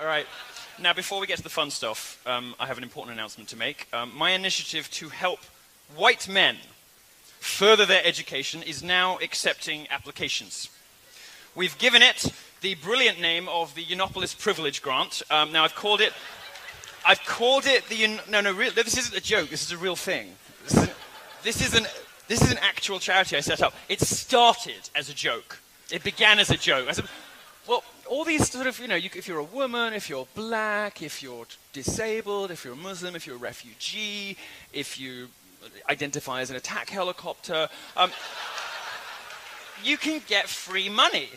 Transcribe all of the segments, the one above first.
All right. Now, before we get to the fun stuff, I have an important announcement to make. My initiative to help white men further their education is now accepting applications. We've given it the brilliant name of the Yiannopoulos Privilege Grant. Now, I've called it the... this isn't a joke. This is a real thing. This is an actual charity I set up. It started as a joke. It began as a joke. I said, well, all these sort of, if you're a woman, if you're black, if you're disabled, if you're a Muslim, if you're a refugee, if you identify as an attack helicopter, you can get free money.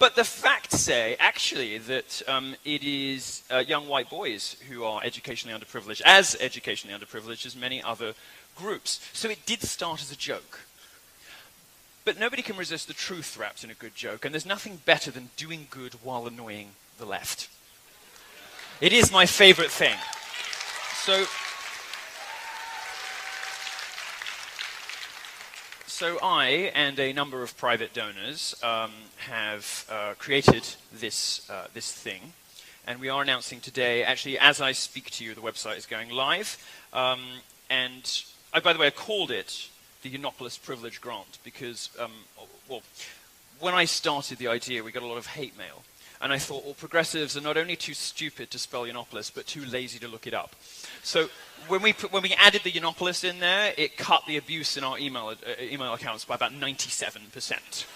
But the facts say, actually, that it is young white boys who are educationally underprivileged, as many other groups. So it did start as a joke. But nobody can resist the truth wrapped in a good joke, and there's nothing better than doing good while annoying the left. It is my favorite thing. So I and a number of private donors have created this thing, and we are announcing today, actually, as I speak to you, the website is going live, and by the way, I called it the Yiannopoulos Privilege Grant because, when I started the idea, we got a lot of hate mail. And I thought, well, progressives are not only too stupid to spell Yiannopoulos, but too lazy to look it up. So when we added the Yiannopoulos in there, it cut the abuse in our email accounts by about 97%.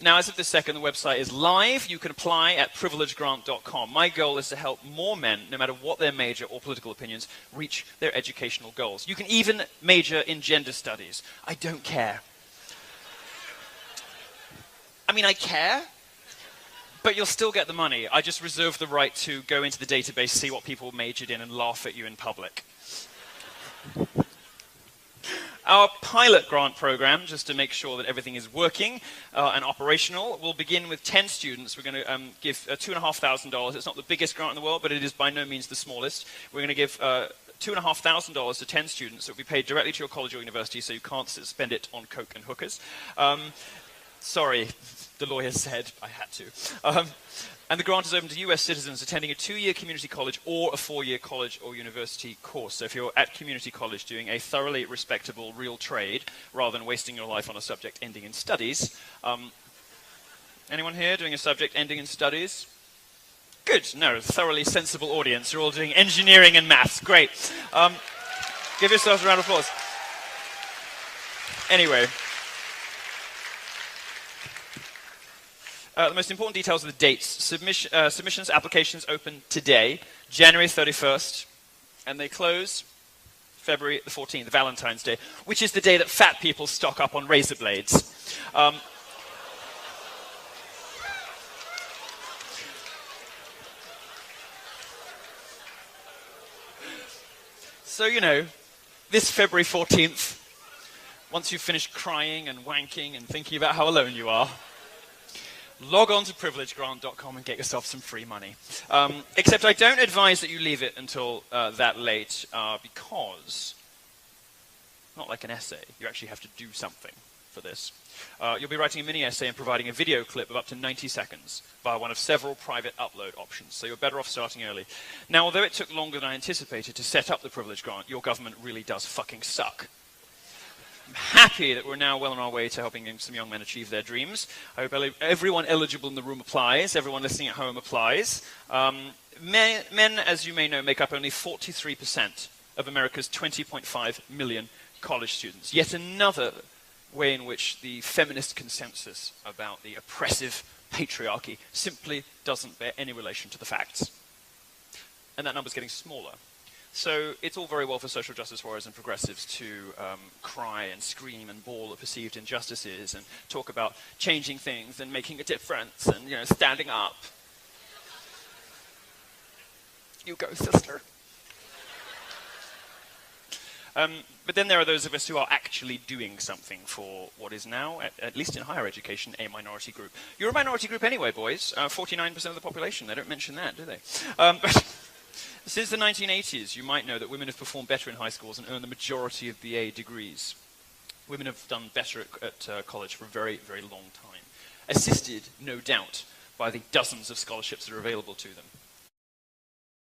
Now, as of this second, the website is live. You can apply at privilegegrant.com. My goal is to help more men, no matter what their major or political opinions, reach their educational goals. You can even major in gender studies. I don't care. I mean, I care, but you'll still get the money. I just reserve the right to go into the database, see what people majored in, and laugh at you in public. Our pilot grant program, just to make sure that everything is working and operational, will begin with 10 students. We're going to give $2,500. It's not the biggest grant in the world, but it is by no means the smallest. We're going to give $2,500 to 10 students. It will be paid directly to your college or university, so you can't spend it on coke and hookers. Sorry, the lawyer said I had to. And the grant is open to US citizens attending a 2-year community college or a 4-year college or university course. So if you're at community college doing a thoroughly respectable real trade, rather than wasting your life on a subject ending in studies. Anyone here doing a subject ending in studies? Good, no, thoroughly sensible audience. You're all doing engineering and maths, great. Give yourselves a round of applause. Anyway. The most important details are the dates. Submissions, applications open today, January 31st, and they close February the 14th, Valentine's Day, which is the day that fat people stock up on razor blades. So, this February 14th, once you've finished crying and wanking and thinking about how alone you are, log on to privilegegrant.com and get yourself some free money. Except I don't advise that you leave it until that late because, not like an essay, you actually have to do something for this. You'll be writing a mini essay and providing a video clip of up to 90 seconds via one of several private upload options, so you're better off starting early. Now, although it took longer than I anticipated to set up the Privilege Grant, your government really does fucking suck. I'm happy that we're now well on our way to helping some young men achieve their dreams. I hope everyone eligible in the room applies. Everyone listening at home applies. Men, as you may know, make up only 43% of America's 20.5 million college students. Yet another way in which the feminist consensus about the oppressive patriarchy simply doesn't bear any relation to the facts. And that number's getting smaller. So it's all very well for social justice warriors and progressives to cry and scream and bawl at perceived injustices and talk about changing things and making a difference and, standing up. You go, sister. But then there are those of us who are actually doing something for what is now, at least in higher education, a minority group. You're a minority group anyway, boys. 49% of the population. They don't mention that, do they? Since the 1980s, you might know that women have performed better in high schools and earned the majority of BA degrees. Women have done better at college for a very, very long time. Assisted, no doubt, by the dozens of scholarships that are available to them.